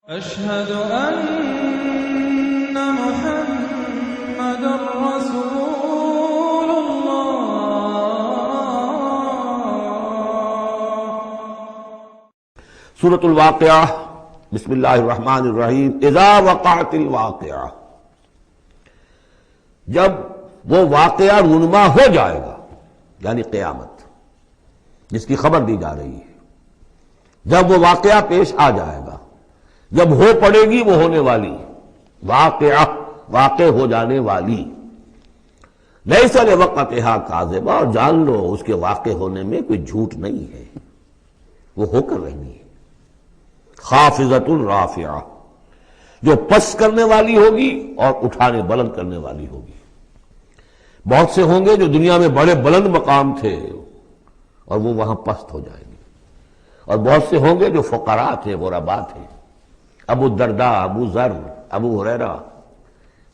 أشهد أن محمد رسول الله۔ سورۃ الواقعہ، بسم اللہ الرحمن الرحیم۔ اذا وقعت الواقعہ، جب وہ واقعہ رونما ہو جائے گا، یعنی قیامت جس کی خبر دی جا رہی ہے، جب وہ واقعہ پیش آ جائے گا، جب ہو پڑے گی وہ ہونے والی واقعہ، واقع ہو جانے والی، لیس لوقتھا کاذبہ، اور جان لو اس کے واقع ہونے میں کوئی جھوٹ نہیں ہے، وہ ہو کر رہنی ہے۔ خافضۃ رافعہ، جو پس کرنے والی ہوگی اور اٹھانے بلند کرنے والی ہوگی۔ بہت سے ہوں گے جو دنیا میں بڑے بلند مقام تھے اور وہ وہاں پست ہو جائیں گے، اور بہت سے ہوں گے جو فقراء تھے، غرباء تھے، ابو الدرداء، ابو ذر، ابو ہریرہ،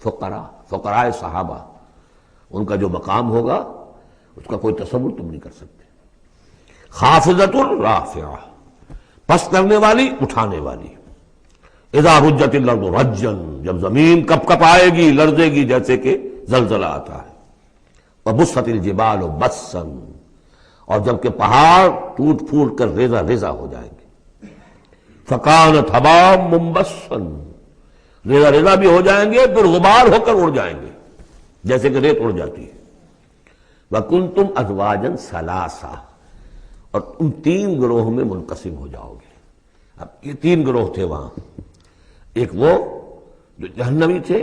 فقراء صحابہ، ان کا جو مقام ہوگا اس کا کوئی تصور تم نہیں کر سکتے۔ خافضۃ رافعہ، پس کرنے والی، اٹھانے والی۔ اذا رجت الارض رجا، جب زمین کپ کپ آئے گی، لرزے گی جیسے کہ زلزلہ آتا ہے۔ وبست الجبال بسا، اور جب کہ پہاڑ ٹوٹ پھوٹ کر ریزہ ریزہ ہو جائیں گے۔ فکانت حباء منبثا، ریزہ ریزہ بھی ہو جائیں گے، پھر غبار ہو کر اڑ جائیں گے جیسے کہ ریت اڑ جاتی ہے۔ وکنتم ازواجا ثلاثا، اور تم تین گروہ میں منقسم ہو جاؤ گے۔ اب یہ تین گروہ تھے وہاں، ایک وہ جو جہنمی تھے،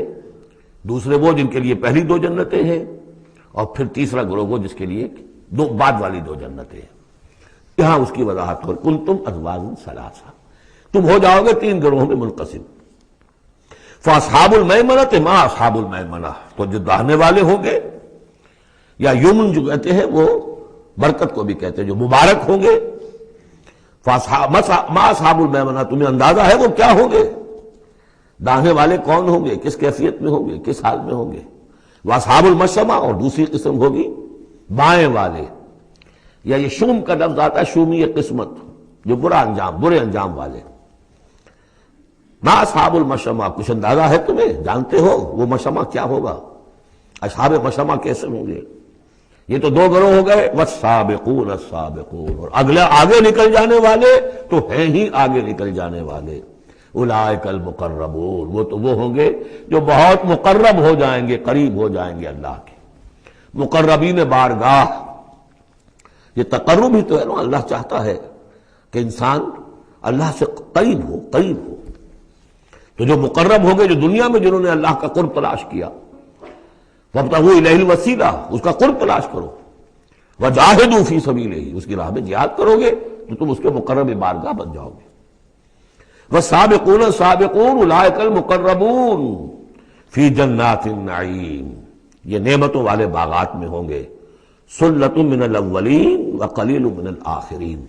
دوسرے وہ جن کے لیے پہلی دو جنتیں ہیں، اور پھر تیسرا گروہ وہ جس کے لیے دو بعد والی دو جنتیں ہیں۔ یہاں اس کی وضاحت ہو، کنتم ازواجا ثلاثا، تم ہو جاؤ گے تین گروہوں میں منقسم۔ فاصحاب المیمنۃ ما اصحاب المیمنہ، تو جو داہنے والے ہوں گے، یا یمن جو کہتے ہیں وہ برکت کو بھی کہتے ہیں، جو مبارک ہوں گے۔ ما اصحاب المیمنہ، تمہیں اندازہ ہے وہ کیا ہوں گے؟ داہنے والے کون ہوں گے، کس کیفیت میں ہوں گے، کس حال میں ہوں گے؟ واصحاب المشأمہ، اور دوسری قسم ہوگی بائیں والے، یا یہ شوم کا لفظ آتا ہے، شومی قسمت، جو برے انجام والے۔ ما اصحاب المشأمہ، کچھ اندازہ ہے تمہیں، جانتے ہو وہ مشأمہ کیا ہوگا، اصحاب مشأمہ کیسے ہوں گے؟ یہ تو دو گروہ ہو گئے، والسابقون السابقون، اور آگے نکل جانے والے تو ہیں ہی آگے نکل جانے والے۔ اولئک المقربون، وہ تو وہ ہوں گے جو بہت مقرب ہو جائیں گے، قریب ہو جائیں گے اللہ کے۔ مقربین بارگاہ، یہ تقرب ہی تو ہے نا، اللہ چاہتا ہے کہ انسان اللہ سے قریب ہو۔ تو جو مقرب ہو گئے، جو دنیا میں جنہوں نے اللہ کا قرب تلاش کیا، وابتغوا الیہ الوسیلہ، اس کا قرب تلاش کرو، وجاہدوا فی سبیلہ، اس کی راہ میں جہاد کرو گے تو تم اس کے مقرب بارگاہ بن جاؤ گے۔ والسابقون السابقون اولئک المقربون فی جنات النعیم، یہ نعمتوں والے باغات میں ہوں گے۔ سلۃ من الاولین وقلیل من الآخرین،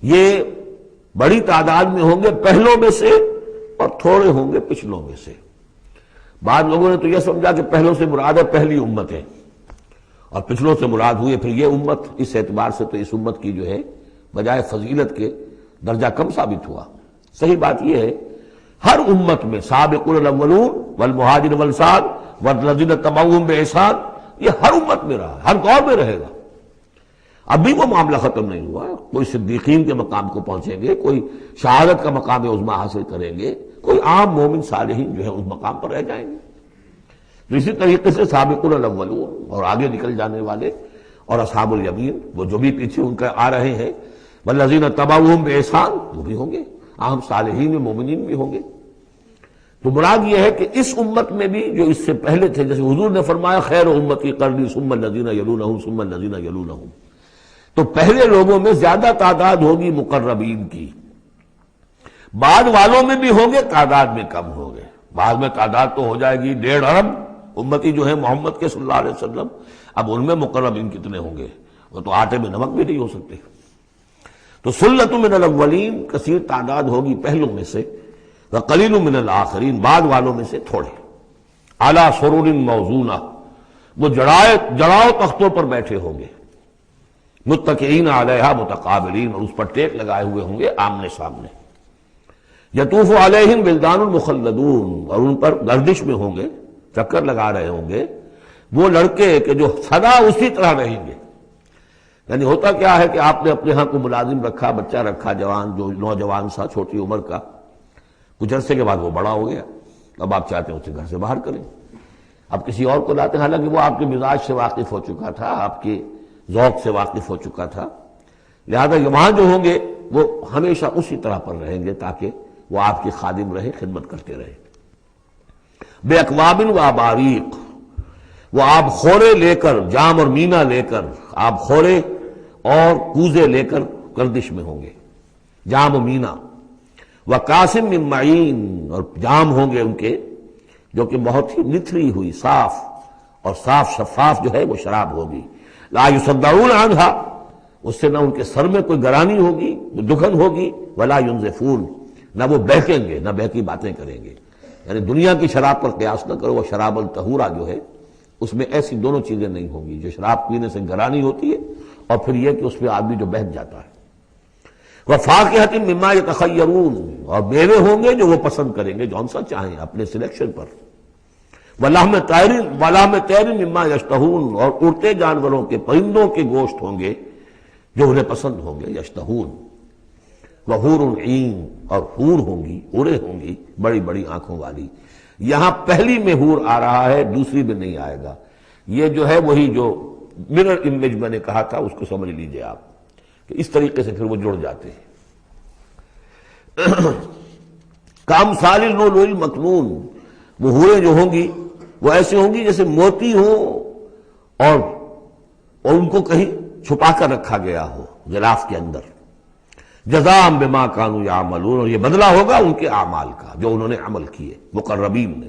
یہ بڑی تعداد میں ہوں گے پہلوں میں سے، اور تھوڑے ہوں گے پچھلوں میں سے۔ بعض لوگوں نے تو یہ سمجھا کہ پہلوں سے مراد ہے پہلی امتیں، اور پچھلوں سے مراد ہوئی پھر یہ امت۔ اس اعتبار سے تو اس امت کی جو ہے بجائے فضیلت کے درجہ کم ثابت ہوا۔ صحیح بات یہ ہے، ہر امت میں سابقون الاولون والمہاجرون والانصار والذین اتبعوہم بإحسان، یہ ہر امت میں رہا، ہر دور میں رہے گا۔ ابھی وہ معاملہ ختم نہیں ہوا، کوئی صدیقین کے مقام کو پہنچیں گے، کوئی شہادت کا مقام عظمیٰ حاصل کریں گے، کوئی عام مومن صالحین جو ہے اس مقام پر رہ جائیں گے۔ تو اسی طریقے سے سابقون الاولون، اور آگے نکل جانے والے، اور اصحاب الیمین، وہ جو بھی پیچھے ان کا آ رہے ہیں، والذین اتبعوہم بإحسان، وہ بھی ہوں گے، عام صالحین و مومنین بھی ہوں گے۔ تو مراد یہ ہے کہ اس امت میں بھی جو اس سے پہلے تھے، جیسے حضور نے فرمایا خیر امتی قرنی ثم الذین یلونہم ثم الذین یلونہم، تو پہلے لوگوں میں زیادہ تعداد ہوگی مقربین کی، بعد والوں میں بھی ہوں گے، تعداد میں کم ہوں گے۔ بعد میں تعداد تو ہو جائے گی 1.5 ارب امتی جو ہے محمد کے صلی اللہ علیہ وسلم، اب ان میں مقربین کتنے ہوں گے؟ وہ تو آٹے میں نمک بھی نہیں ہو سکتے۔ تو سلۃ من الاولین، کثیر تعداد ہوگی پہلوں میں سے، وقلیل من الآخرین، بعد والوں میں سے تھوڑے۔ علی سرر موضونہ، وہ جڑاؤ تختوں پر بیٹھے ہوں گے، متکئین علیہا متقابلین، اور اس پر ٹیک لگائے ہوئے ہوں گے آمنے سامنے۔ یطوف علیہم ولدان المخلدون، اور ان پر گردش میں ہوں گے، چکر لگا رہے ہوں گے وہ لڑکے کہ جو سدا اسی طرح رہیں گے۔ یعنی ہوتا کیا ہے کہ آپ نے اپنے ہاں کو ملازم رکھا، بچہ رکھا، جوان جو نوجوان سا چھوٹی عمر کا، کچھ عرصے کے بعد وہ بڑا ہو گیا، اب آپ چاہتے ہیں اسے گھر سے باہر کریں، اب کسی اور کو لاتے ہیں، حالانکہ وہ آپ کے مزاج سے واقف ہو چکا تھا، آپ کے ذوق سے واقف ہو چکا تھا، لہذا وہاں جو ہوں گے وہ ہمیشہ اسی طرح پر رہیں گے تاکہ وہ آپ کی خادم رہے، خدمت کرتے رہے۔ بے اکواب و اباریق، وہ آب خورے لے کر، جام اور مینا لے کر، آب خورے اور کوزے لے کر گردش میں ہوں گے، جام و مینا، وقاسم من معین، اور جام ہوں گے ان کے جو کہ بہت ہی نتھری ہوئی، صاف اور صاف شفاف جو ہے وہ شراب ہوگی، لا یصدعون عنہا، اس سے نہ ان کے سر میں کوئی گرانی ہوگی، دکھن ہوگی، ولا ینزفون، نہ وہ بہکیں گے، نہ بہکی باتیں کریں گے۔ یعنی دنیا کی شراب پر قیاس نہ کرو، وہ شراب الطہورہ جو ہے اس میں ایسی دونوں چیزیں نہیں ہوں گی، جو شراب پینے سے گرانی ہوتی ہے اور پھر یہ کہ اس میں آدمی جو بہک جاتا ہے۔ وَفَاكِهَةٍ مِّمَّا يَتَخَيَّرُونَ، اور میوے ہوں گے جو وہ پسند کریں گے، جون سا چاہیں اپنے سلیکشن پر۔ وَلَحْمِ طَيْرٍ مِّمَّا يَشْتَهُونَ، اور اڑتے جانوروں کے، پرندوں کے گوشت ہوں گے جو انہیں پسند ہوں گے، یشتہون۔ وَحُورٌ عِین، اور حور ہوں گی، حوریں ہوں گی بڑی بڑی آنکھوں والی۔ یہاں پہلی میں حور آ رہا ہے، دوسری میں نہیں آئے گا، یہ جو ہے وہی جو مرر امیج میں نے کہا تھا اس کو سمجھ لیجئے آپ، کہ اس طریقے سے پھر وہ جڑ جاتے ہیں۔ کامثال اللؤلؤ المکنون، وہ حوریں جو ہوں گی وہ ایسے ہوں گی جیسے موتی ہوں اور ان کو کہیں چھپا کر رکھا گیا ہو غلاف کے اندر۔ جزاء بما كانوا يعملون، اور یہ بدلہ ہوگا ان کے اعمال کا جو انہوں نے عمل کیے، مقربین نے،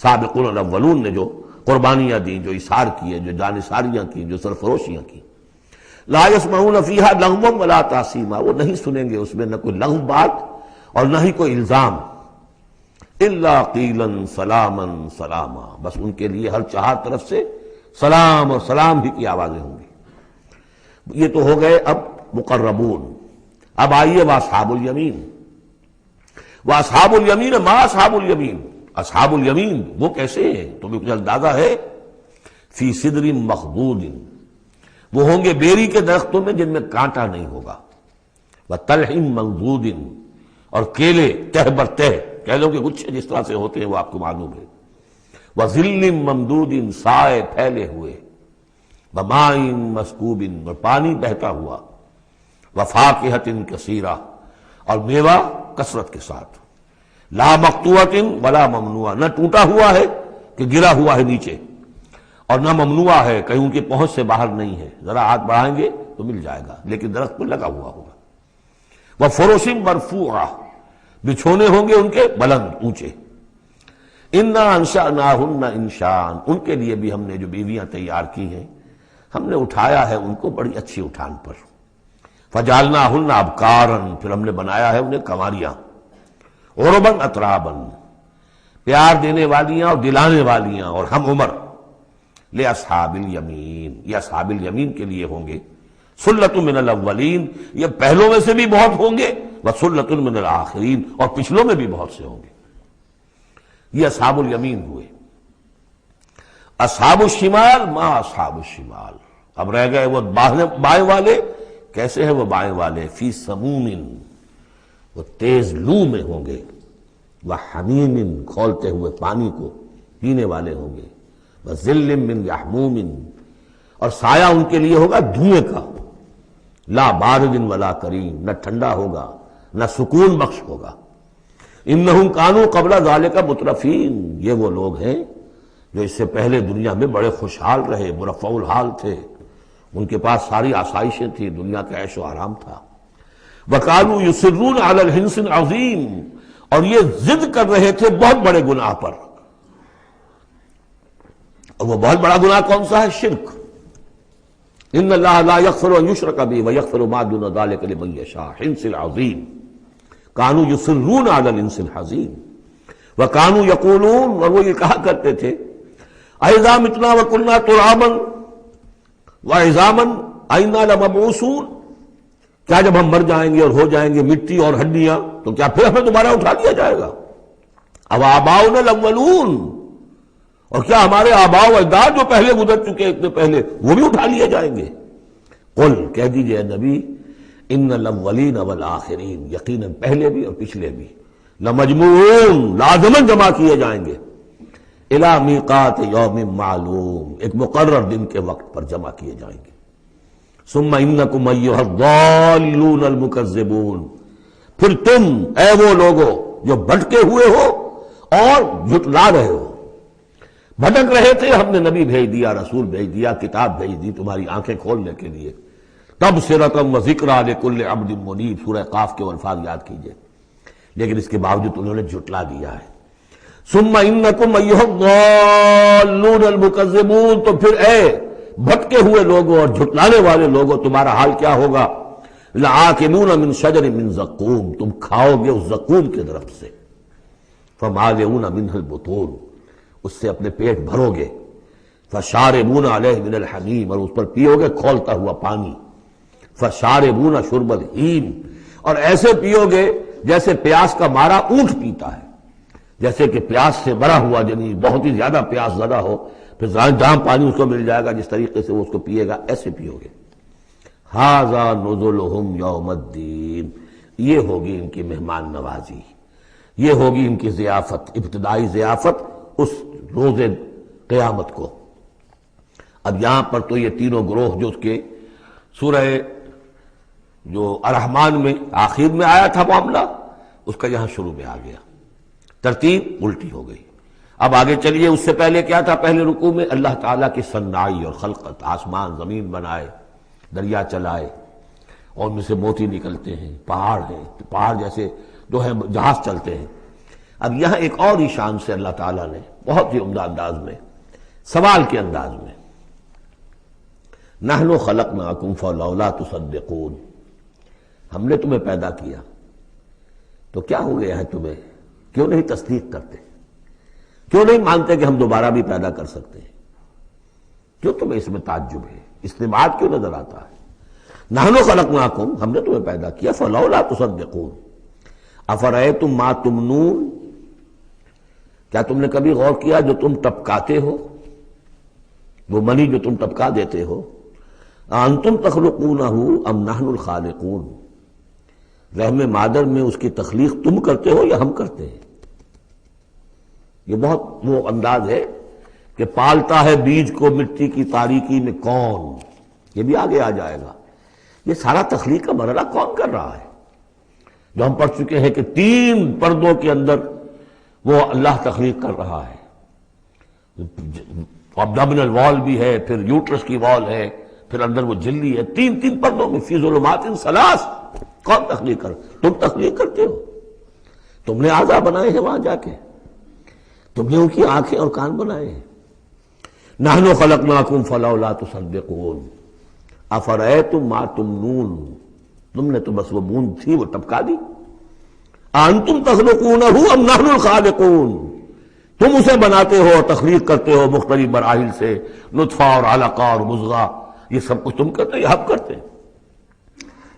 سابقون الاولون نے جو قربانیاں دیں، جو اثار کیے، جو جانثاریاں کی، جو سرفروشیاں کی۔ لا يسمعون فيها لغوا ولا تاثیما، وہ نہیں سنیں گے اس میں نہ کوئی لغو بات اور نہ ہی کوئی الزام۔ الا قیلا سلاما سلاما، بس ان کے لیے ہر چہار طرف سے سلام اور سلام ہی کی آوازیں ہوں گی۔ یہ تو ہو گئے اب مقربون۔ اب آئیے واصحاب الیمین۔ واصحاب الیمین ما اصحاب الیمین، اصحاب الیمین وہ کیسے ہیں تمہیں کچھ اندازہ ہے؟ فی صدر مخضود، وہ ہوں گے بیری کے درختوں میں جن میں کانٹا نہیں ہوگا، وطلح منضود، اور کیلے تہ بر تہ، کیلوں کے گچھے جس طرح سے ہوتے ہیں وہ آپ کو معلوم ہے، وظل ممدود، سائے پھیلے ہوئے، وماء مسکوب، اور پانی بہتا ہوا، وفاکہۃ کثیرہ، اور میوہ کثرت کے ساتھ، لا مقطوعۃ ولا ممنوعہ، نہ ٹوٹا ہوا ہے کہ گرا ہوا ہے نیچے، اور نہ ممنوع ہے کہیں ان کی پہنچ سے باہر نہیں ہے، ذرا ہاتھ بڑھائیں گے تو مل جائے گا لیکن درخت پہ لگا ہوا ہوگا۔ وفرش مرفوعہ، بچھونے ہوں گے ان کے بلند اونچے۔ انا انشأناہن انشاء، ان کے لیے بھی ہم نے جو بیویاں تیار کی ہیں ہم نے اٹھایا ہے ان کو بڑی اچھی اٹھان پر۔ فجعلناہن ابکارا، پھر ہم نے بنایا ہے انہیں کنواریاں، عربا اترابا، پیار دینے والیاں اور دلانے والیاں اور ہم عمر، لأصحاب الیمین، یہ اصحاب الیمین کے لیے ہوں گے، سلۃ من الاولین، یہ پہلوں میں سے بھی بہت ہوں گے، وسلۃ من الآخرین، اور پچھلوں میں بھی بہت سے ہوں گے۔ یہ اصحاب الیمین ہوئے۔ اصحاب الشمال ما اصحاب الشمال، اب رہ گئے وہ بائیں والے، کیسے ہیں وہ بائیں والے؟ فی سموم، وہ تیز لو میں ہوں گے، وحمیم، کھولتے ہوئے پانی کو پینے والے ہوں گے، وظل من یحموم، اور سایہ ان کے لیے ہوگا دھوئیں کا، لا بارد ولا کریم، نہ ٹھنڈا ہوگا نہ سکون بخش ہوگا۔ انہم کانوا قبل ذالک مترفین، یہ وہ لوگ ہیں جو اس سے پہلے دنیا میں بڑے خوشحال رہے، مرفع الحال تھے، ان کے پاس ساری آسائشیں تھیں، دنیا کا عیش و آرام تھا۔ وکانوا یصرون علی الحنث العظیم، اور یہ ضد کر رہے تھے بہت بڑے گناہ پر، اور وہ بہت بڑا گناہ کون سا ہے؟ شرک۔ ان اللہ لا یغفر ان یشرک بہ ویغفر ما دون ذلک لمن یشاء، حنث العظیم، کانوا یصرون علی الحنث العظیم، وکانوا یقولون، اور وہ یہ کہا کرتے تھے، اذا متنا وکنا ترابا وعظاما ائنا لمبعوثون، کیا جب ہم مر جائیں گے اور ہو جائیں گے مٹی اور ہڈیاں تو کیا پھر ہمیں دوبارہ اٹھا لیا جائے گا؟ اب آباؤنا الاولون، اور کیا ہمارے آباء و اجداد جو پہلے گزر چکے اتنے پہلے وہ بھی اٹھا لیے جائیں گے؟ قل، کہہ دیجئے نبی، ان الاولین والآخرین، یقیناً پہلے بھی اور پچھلے بھی، لمجموعون، لازماً جمع کیے جائیں گے، الی میقات یوم معلوم، ایک مقرر دن کے وقت پر جمع کیے جائیں گے۔ ثم انکم ایھا الضالون المکذبون، پھر تم اے وہ لوگو جو بھٹکے ہوئے ہو اور جھٹلا رہے ہو۔ بھٹک رہے تھے، ہم نے نبی بھیج دیا، رسول بھیج دیا، کتاب بھیج دی تمہاری آنکھیں کھولنے کے لیے۔ تبصرۃ و ذکریٰ لکل عبد منیب، سورہ قاف کے الفاظ یاد کیجئے، لیکن اس کے باوجود انہوں نے جھٹلا دیا ہے۔ ثم انکم ایھا الضالون المکذبون، تو پھر اے بھٹکے ہوئے لوگوں اور جھٹلانے والے لوگوں، تمہارا حال کیا ہوگا؟ لآکلون من شجر من زقوم، تم کھاؤ گے اس زقوم کے درخت سے، فمالئون منہ البطون، اس سے اپنے پیٹ بھرو گے، فشاربون علیہ من الحمیم، اور اس پر پیو گے کھولتا ہوا پانی، فشاربون شرب الہیم، اور ایسے پیو گے جیسے پیاس کا مارا اونٹ پیتا ہے، جیسے کہ پیاس سے مرا ہوا یعنی بہت ہی زیادہ پیاس زدہ ہو، پھر جہاں پانی اس کو مل جائے گا جس طریقے سے وہ اس کو پیے گا، ایسے پیو گے۔ ھذا نزلھم یوم الدین، یہ ہوگی ان کی مہمان نوازی، یہ ہوگی ان کی ضیافت، ابتدائی ضیافت اس روز قیامت کو۔ اب یہاں پر تو یہ تینوں گروہ جو اس کے سورہ جو الرحمن میں آخر میں آیا تھا معاملہ، اس کا یہاں شروع میں آ گیا، ترتیب الٹی ہو گئی۔ اب آگے چلیے، اس سے پہلے کیا تھا؟ پہلے رکوع میں اللہ تعالیٰ کی صنائی اور خلقت، آسمان زمین بنائے، دریا چلائے اور ان میں سے موتی نکلتے ہیں، پہاڑ ہیں، پہاڑ جیسے جو ہے جہاز چلتے ہیں۔ اب یہاں ایک اور ہی شان سے اللہ تعالیٰ نے بہت ہی عمدہ انداز میں، سوال کے انداز میں، نحن خلقناکم فلولا تصدقون، ہم نے تمہیں پیدا کیا تو کیا ہو گیا ہے تمہیں، کیوں نہیں تصدیق کرتے، کیوں نہیں مانتے کہ ہم دوبارہ بھی پیدا کر سکتے ہیں، کیوں تمہیں اس میں تعجب ہے، استبعاد کیوں نظر آتا ہے؟ نحن خلقناکم، ہم نے تمہیں پیدا کیا، فلولا تصدقون افرأیتم ما تمنون، کیا تم نے کبھی غور کیا جو تم ٹپکاتے ہو، وہ منی جو تم ٹپکا دیتے ہو، انتم تخلقونہ ام نحن الخالقون، رحم مادر میں اس کی تخلیق تم کرتے ہو یا ہم کرتے ہیں؟ یہ بہت وہ انداز ہے کہ پالتا ہے بیج کو مٹی کی تاریکی میں کون، یہ بھی آگے آ جائے گا۔ یہ سارا تخلیق کا مرحلہ کون کر رہا ہے، جو ہم پڑھ چکے ہیں کہ 3 پردوں کے اندر وہ اللہ تخلیق کر رہا ہے، ابڈومینل وال بھی ہے، پھر یوٹرس کی وال ہے، پھر اندر وہ جھلی ہے، 3 پردوں میں، فی ظلمات ثلاث، کون تخلیق کر؟ تم تخلیق کرتے ہو، تم نے اعضاء بنائے ہیں وہاں جا کے، تم نے ان کی آنکھیں اور کان بنائے ہیں۔ نحن خلقناکم فلولا تصدقون افرأیتم ما تمنون، تم نے تو بس وہ بوند تھی وہ ٹپکا دی، انتم تخلقونہ ام نحن الخالقون، تم اسے بناتے ہو اور تخلیق کرتے ہو مختلف مراحل سے، نطفہ اور علقہ اور مضغہ، یہ سب کچھ تم کرتے یا ہم کرتے؟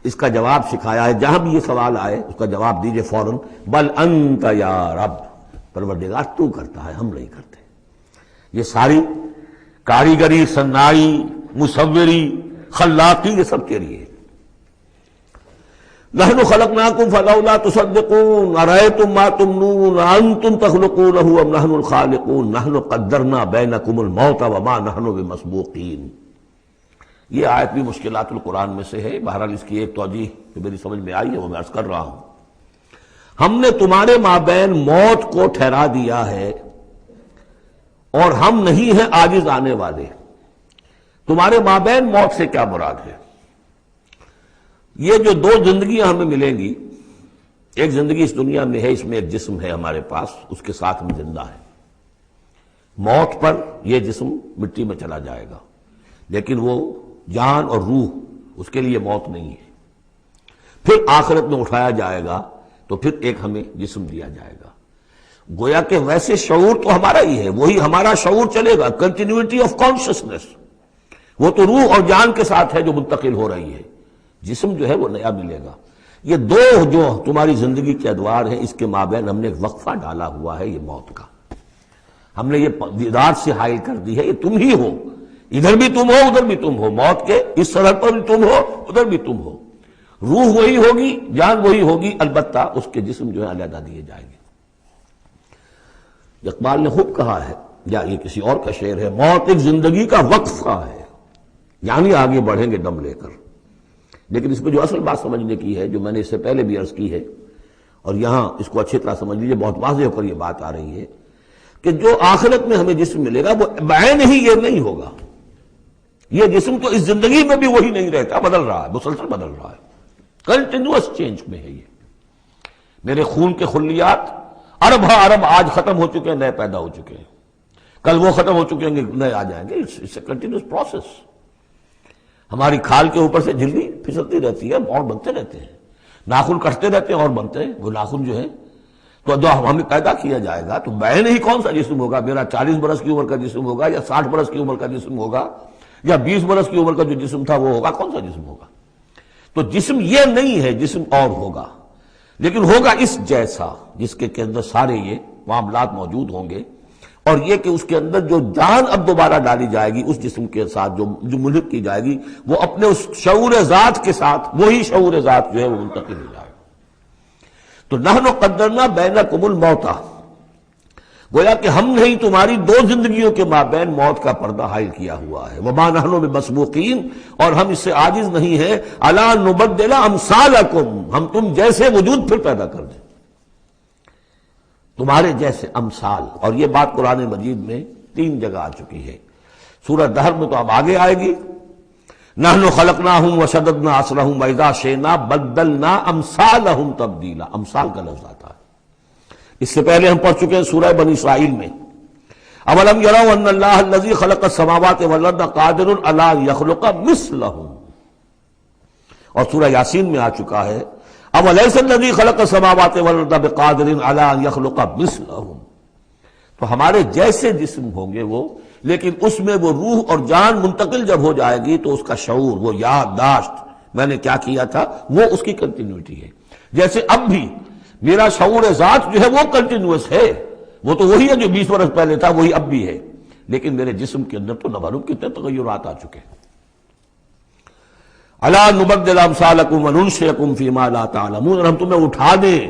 اس کا جواب سکھایا ہے، جہاں بھی یہ سوال آئے اس کا جواب دیجئے فوراً، بل انت یا رب، پروردگار تو کرتا ہے، ہم نہیں کرتے۔ یہ ساری کاریگری، صنائی، مصوری، خلاقی، یہ سب کے لیے۔ نحن خلقناکم فلولا تصدقون ارأیتم ما تمنون انتم تخلقونہ ام نحن الخالقون نحن قدرنا بینکم الموت وما نحن بمسبوقین۔ یہ آیت بھی مشکلات القرآن میں سے ہے، بہرحال اس کی ایک توجیہ جو میری سمجھ میں آئی ہے وہ میں عرض کر رہا ہوں۔ ہم نے تمہارے مابین موت کو ٹھہرا دیا ہے اور ہم نہیں ہیں عاجز آنے والے۔ تمہارے مابین موت سے کیا مراد ہے؟ یہ جو 2 زندگیاں ہمیں ملیں گی، ایک زندگی اس دنیا میں ہے، اس میں ایک جسم ہے ہمارے پاس، اس کے ساتھ ہم زندہ ہیں۔ موت پر یہ جسم مٹی میں چلا جائے گا، لیکن وہ جان اور روح، اس کے لیے موت نہیں ہے۔ پھر آخرت میں اٹھایا جائے گا تو پھر ایک ہمیں جسم دیا جائے گا، گویا کہ ویسے شعور تو ہمارا ہی ہے، وہی ہمارا شعور چلے گا، کنٹینیوٹی آف کانشسنس، وہ تو روح اور جان کے ساتھ ہے جو منتقل ہو رہی ہے۔ جسم جو ہے وہ نیا ملے گا. یہ دو جو تمہاری زندگی کے ادوار ہیں، اس کے مابین ہم نے ایک وقفہ ڈالا ہوا ہے، یہ موت کا. ہم نے یہ ذات سے حائل کر دی ہے، یہ تم ہی ہو، ادھر بھی تم ہو ادھر بھی تم ہو، موت کے اس سرحد پر بھی تم ہو ادھر بھی تم ہو. روح وہی ہوگی، جان وہی ہوگی، البتہ اس کے جسم جو ہے علیحدہ دیے جائیں گے. اقبال نے خوب کہا ہے، یا یہ کسی اور کا شعر ہے، موت ایک زندگی کا وقفہ ہے، یعنی آگے بڑھیں گے دم لے کر. لیکن اس میں جو اصل بات سمجھنے کی ہے، جو میں نے اس سے پہلے بھی عرض کی ہے، اور یہاں اس کو اچھی طرح سمجھ لیجیے، بہت واضح ہو کر یہ بات آ رہی ہے کہ جو آخرت میں ہمیں جسم ملے گا وہ بعین ہی یہ نہیں ہوگا. یہ جسم تو اس زندگی میں بھی وہی نہیں رہتا، بدل رہا ہے، مسلسل بدل رہا ہے، کنٹینیوس چینج میں ہے. یہ میرے خون کے خلیات ارب ارب آج ختم ہو چکے ہیں، نئے پیدا ہو چکے ہیں، کل وہ ختم ہو چکے ہیں، نئے آ جائیں گے. It's a continuous process. ہماری کھال کے اوپر سے جھلی پھسلتی رہتی ہے، اور بنتے رہتے ہیں، ناخن کٹتے رہتے ہیں اور بنتے ہیں. وہ ناخن جو ہے تو جو ہمیں پیدا کیا جائے گا تو بعین ہی کون سا جسم ہوگا؟ میرا 40 برس کی عمر کا جسم ہوگا، یا 60 برس کی عمر کا جسم ہوگا، یا 20 برس کی عمر کا جو جسم تھا وہ ہوگا؟ کون سا جسم ہوگا؟ تو جسم یہ نہیں ہے، جسم اور ہوگا، لیکن ہوگا اس جیسا، جس کے اندر سارے یہ معاملات موجود ہوں گے. اور یہ کہ اس کے اندر جو جان اب دوبارہ ڈالی جائے گی اس جسم کے ساتھ، جو ملحق کی جائے گی، وہ اپنے اس شعور ذات کے ساتھ، وہی شعور ذات جو ہے وہ منتقل ہو جائے گا. تو نحن قدرنا بینکم الموت، گویا کہ ہم نے تمہاری دو زندگیوں کے مابین موت کا پردہ حائل کیا ہوا ہے. وما نحن بمسبوقین، اور ہم اس سے عاجز نہیں ہیں، الا نبدل امثالکم، ہم تم جیسے وجود پھر پیدا کر دیں، تمہارے جیسے امثال. اور یہ بات قرآن مجید میں 3 جگہ آ چکی ہے. سورہ دہر میں تو اب آگے آئے گی، نحن خلقناہم وشددنا اسرہم واذا شئنا بدلنا امثالہم تبدیلا. امثال کا لفظ آتا ہے. اس سے پہلے ہم پڑھ چکے ہیں سورہ بنی اسرائیل میں، اولم یروا ان اللہ الذی خلق السماوات والارض قادر علی ان یخلق مثلہم. اور سورہ یاسین میں آ چکا ہے، اولیس الذی خلق السماوات والارض بقادر علی ان یخلق مثلہم. تو ہمارے جیسے جسم ہوں گے وہ، لیکن اس میں وہ روح اور جان منتقل جب ہو جائے گی تو اس کا شعور، وہ یادداشت، میں نے کیا کیا تھا، وہ اس کی کنٹینیوٹی ہے. جیسے اب بھی میرا شعور ذات جو ہے وہ کنٹینیوس ہے، وہ تو وہی ہے جو 20 برس پہلے تھا، وہی اب بھی ہے، لیکن میرے جسم کے اندر تو نہ معلوم کتنے تغیرات آ چکے ہیں. الا نبدل امثالکم وننشئکم فیما لا تعلمون، اور ہم تمہیں اٹھا دیں